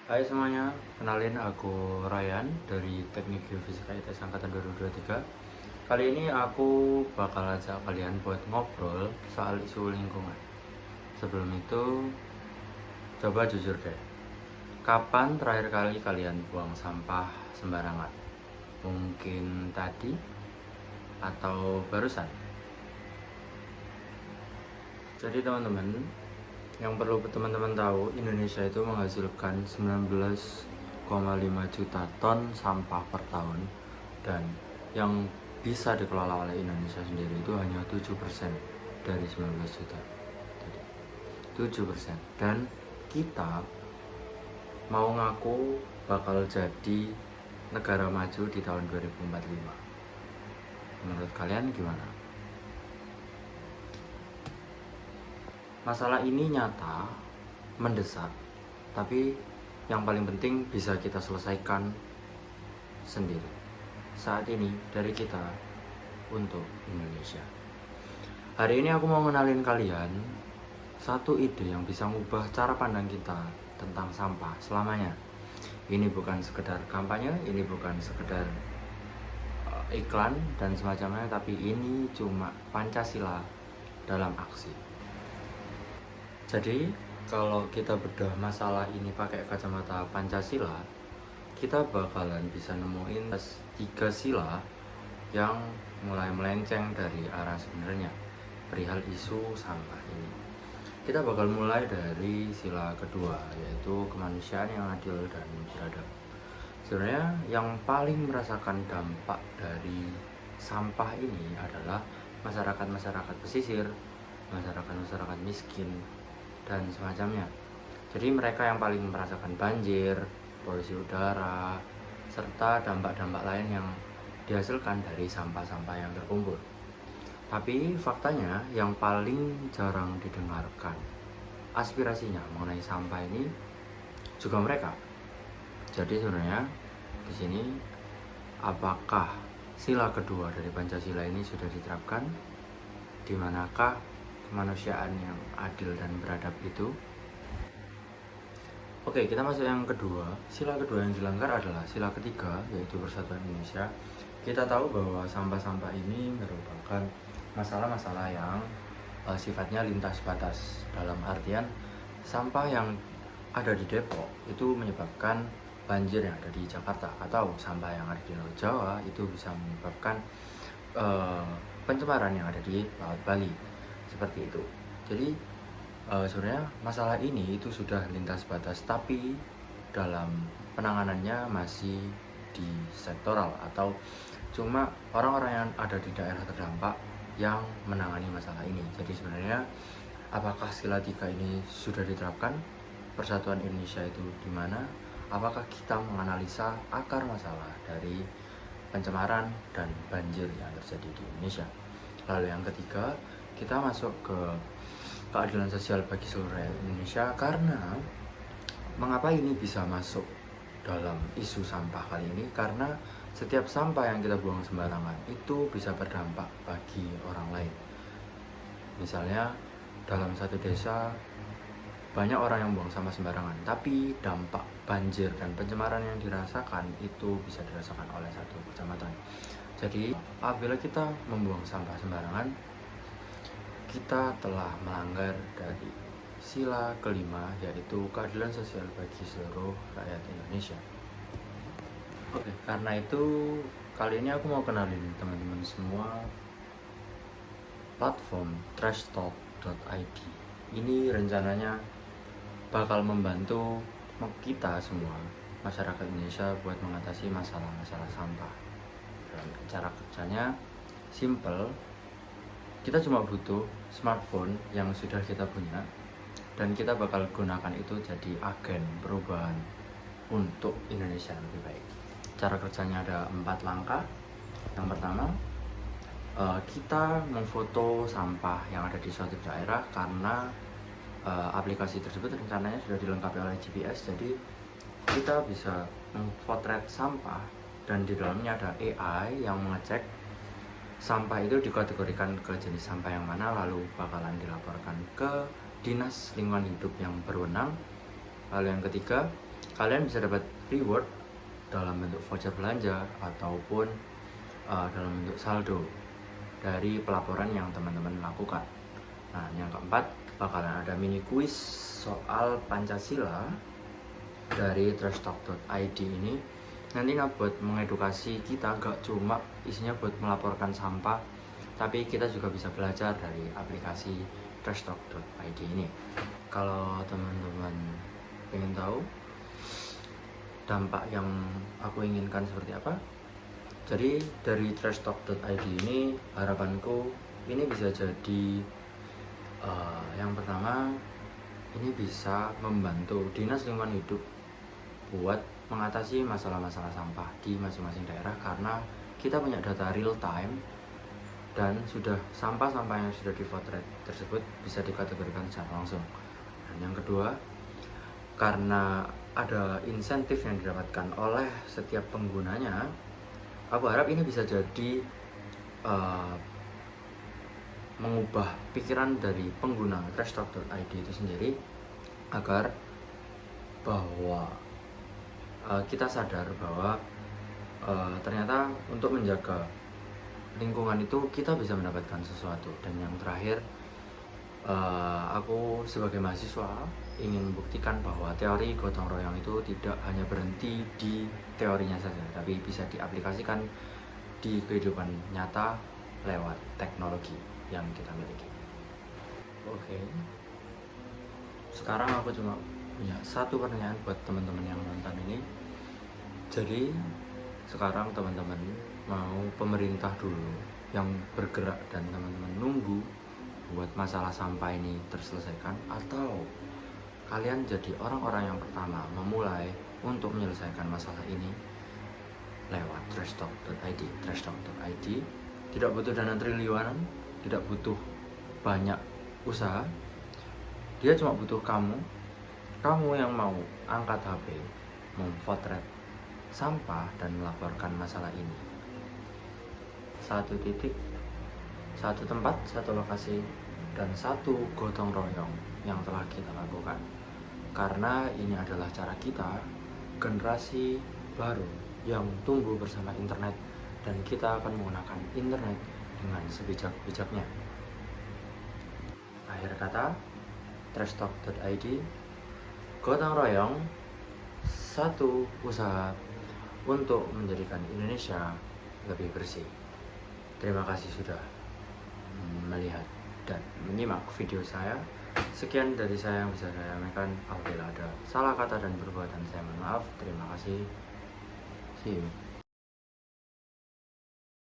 Hai semuanya, kenalin aku Ryan dari Teknik Geofisika ITS Angkatan 2023. Kali ini aku bakal ajak kalian buat ngobrol soal isu lingkungan. Sebelum itu, coba jujur deh. Kapan terakhir kali kalian buang sampah sembarangan? Mungkin tadi atau barusan? Jadi teman-teman, yang perlu teman-teman tahu, Indonesia itu menghasilkan 19,5 juta ton sampah per tahun, dan yang bisa dikelola oleh Indonesia sendiri itu hanya 7% dari 19 juta. Jadi 7%. Dan kita mau ngaku bakal jadi negara maju di tahun 2045. Menurut kalian gimana? Masalah ini nyata, mendesak, tapi yang paling penting bisa kita selesaikan sendiri. Saat ini dari kita untuk Indonesia. Hari ini aku mau ngenalin kalian satu ide yang bisa mengubah cara pandang kita tentang sampah selamanya. Ini bukan sekedar kampanye, ini bukan sekedar iklan dan semacamnya, tapi ini cuma Pancasila dalam aksi. Jadi kalau kita bedah masalah ini pakai kacamata Pancasila, kita bakalan bisa nemuin 3 sila yang mulai melenceng dari arah sebenarnya perihal isu sampah ini. Kita bakal mulai dari sila kedua, yaitu kemanusiaan yang adil dan beradab. Sebenarnya yang paling merasakan dampak dari sampah ini adalah masyarakat-masyarakat pesisir, masyarakat-masyarakat miskin, dan semacamnya. Jadi mereka yang paling merasakan banjir, polusi udara, serta dampak-dampak lain yang dihasilkan dari sampah-sampah yang terkumpul. Tapi faktanya yang paling jarang didengarkan aspirasinya mengenai sampah ini juga mereka. Jadi sebenarnya di sini, apakah sila kedua dari Pancasila ini sudah diterapkan? Di manakah kemanusiaan yang adil dan beradab itu? Oke, kita masuk yang kedua. Sila kedua yang dilanggar adalah sila ketiga, yaitu Persatuan Indonesia. Kita tahu bahwa sampah-sampah ini merupakan masalah-masalah yang sifatnya lintas batas. Dalam artian, sampah yang ada di Depok itu menyebabkan banjir yang ada di Jakarta, atau sampah yang ada di Laut Jawa itu bisa menyebabkan pencemaran yang ada di Laut Bali. Seperti itu. Jadi sebenarnya masalah ini itu sudah lintas batas, tapi dalam penanganannya masih di sektoral, atau cuma orang-orang yang ada di daerah terdampak yang menangani masalah ini. Jadi sebenarnya apakah sila 3 ini sudah diterapkan? Persatuan Indonesia itu di mana? Apakah kita menganalisa akar masalah dari pencemaran dan banjir yang terjadi di Indonesia? Lalu yang ketiga, kita masuk ke keadilan sosial bagi seluruh rakyat Indonesia. Karena mengapa ini bisa masuk dalam isu sampah kali ini? Karena setiap sampah yang kita buang sembarangan itu bisa berdampak bagi orang lain. Misalnya dalam satu desa banyak orang yang buang sampah sembarangan, tapi dampak banjir dan pencemaran yang dirasakan itu bisa dirasakan oleh satu kecamatan. Jadi apabila kita membuang sampah sembarangan, kita telah melanggar dari sila kelima, yaitu keadilan sosial bagi seluruh rakyat Indonesia. Oke, karena itu kali ini aku mau kenalin teman-teman semua platform trashtalk.id. Ini rencananya bakal membantu kita semua, masyarakat Indonesia, buat mengatasi masalah-masalah sampah. Dan cara kerjanya simple. Kita cuma butuh smartphone yang sudah kita punya, dan kita bakal gunakan itu jadi agen perubahan untuk Indonesia yang lebih baik. Cara kerjanya ada 4 langkah. Yang pertama, kita memfoto sampah yang ada di suatu daerah, karena aplikasi tersebut rencananya sudah dilengkapi oleh GPS. Jadi kita bisa memotret sampah, dan di dalamnya ada AI yang mengecek sampah itu dikategorikan ke jenis sampah yang mana, lalu bakalan dilaporkan ke Dinas Lingkungan Hidup yang berwenang. Lalu yang ketiga, kalian bisa dapat reward dalam bentuk voucher belanja ataupun dalam bentuk saldo dari pelaporan yang teman-teman lakukan. Nah, yang keempat, bakalan ada mini quiz soal Pancasila dari trashtalk.id ini. Nantinya buat mengedukasi kita, gak cuma isinya buat melaporkan sampah, tapi kita juga bisa belajar dari aplikasi trashtalk.id ini. Kalau teman-teman ingin tahu dampak yang aku inginkan seperti apa, jadi dari trashtalk.id ini harapanku ini bisa jadi yang pertama, ini bisa membantu Dinas Lingkungan Hidup buat mengatasi masalah-masalah sampah di masing-masing daerah, karena kita punya data real time dan sudah sampah-sampah yang sudah di-vote tersebut bisa dikategorikan secara langsung. Dan yang kedua, karena ada insentif yang didapatkan oleh setiap penggunanya, aku harap ini bisa jadi mengubah pikiran dari pengguna trashtalk.id itu sendiri, agar bahwa kita sadar bahwa ternyata untuk menjaga lingkungan itu kita bisa mendapatkan sesuatu. Dan yang terakhir, aku sebagai mahasiswa ingin membuktikan bahwa teori gotong royong itu tidak hanya berhenti di teorinya saja, tapi bisa diaplikasikan di kehidupan nyata lewat teknologi yang kita miliki. Oke. Sekarang aku cuma punya satu pertanyaan buat teman-teman yang nonton ini. Jadi sekarang teman-teman mau pemerintah dulu yang bergerak dan teman-teman nunggu buat masalah sampah ini terselesaikan, atau kalian jadi orang-orang yang pertama memulai untuk menyelesaikan masalah ini lewat trashtalk.id. Trashtalk.id tidak butuh dana triliunan, tidak butuh banyak usaha, dia cuma butuh kamu yang mau angkat HP, memotret sampah dan melaporkan masalah ini. Satu titik, satu tempat, satu lokasi, dan satu gotong royong yang telah kita lakukan. Karena ini adalah cara kita, generasi baru yang tumbuh bersama internet, dan kita akan menggunakan internet dengan sebijak-bijaknya. Akhir kata, trashtalk.id, gotong royong, satu usaha untuk menjadikan Indonesia lebih bersih. Terima kasih sudah melihat dan menyimak video saya. Sekian dari saya yang bisa saya sampaikan. Apabila ada salah kata dan perbuatan, saya mohon maaf. Terima kasih. See you.